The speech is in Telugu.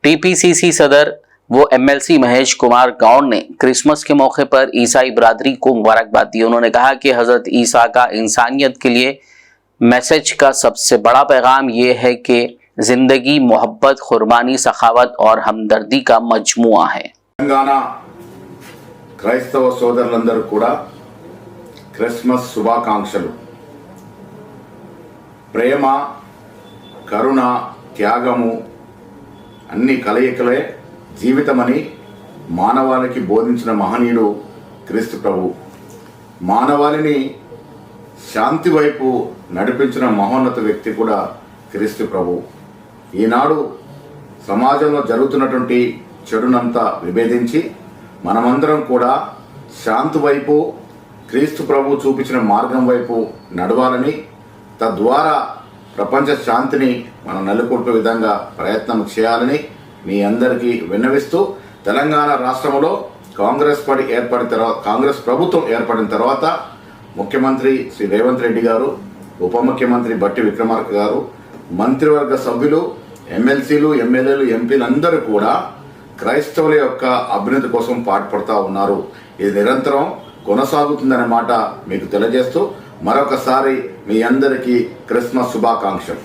टीपीसीसी सदर वो एमएलसी महेश कुमार गौड़ ने क्रिसमस के मौके पर ईसाई बरादरी को मुबारकबाद दी। उन्होंने कहा कि हजरत ईसा का इंसानियत के लिए मैसेज का सबसे बड़ा पैगाम ये है कि जिंदगी मोहब्बत, कुर्बानी, सखावत और हमदर्दी का मजमुआ है। తెలంగాణ క్రైస్తవ సోదరులందరూ కూడా క్రిస్మస్ శుభాకాంక్షలు। ప్రేమ, కరుణ, త్యాగము అన్ని కలయికలే జీవితమని మానవాళికి బోధించిన మహనీయుడు క్రీస్తు ప్రభు। మానవాళిని శాంతి వైపు నడిపించిన మహోన్నత వ్యక్తి కూడా క్రీస్తు ప్రభు। ఈనాడు సమాజంలో జరుగుతున్నటువంటి చెడునంతా విభేదించి మనమందరం కూడా శాంతి వైపు, క్రీస్తు ప్రభు చూపించిన మార్గం వైపు నడవాలని, తద్వారా ప్రపంచ శాంతిని మనం నెలకొల్పే విధంగా ప్రయత్నం చేయాలని మీ అందరికీ విన్నవిస్తూ, తెలంగాణ రాష్ట్రంలో కాంగ్రెస్ ప్రభుత్వం ఏర్పడిన తర్వాత ముఖ్యమంత్రి శ్రీ రేవంత్ రెడ్డి గారు, ఉప ముఖ్యమంత్రి బట్టి విక్రమార్క గారు, మంత్రివర్గ సభ్యులు, ఎమ్మెల్సీలు, ఎమ్మెల్యేలు, ఎంపీలు అందరూ కూడా క్రైస్తవుల యొక్క అభ్యున్నతి కోసం పాటుపడుతూ ఉన్నారు। ఇది నిరంతరం కొనసాగుతుందనే మాట మీకు తెలియజేస్తూ మరొకసారి మీ అందరికీ క్రిస్మస్ శుభాకాంక్షలు।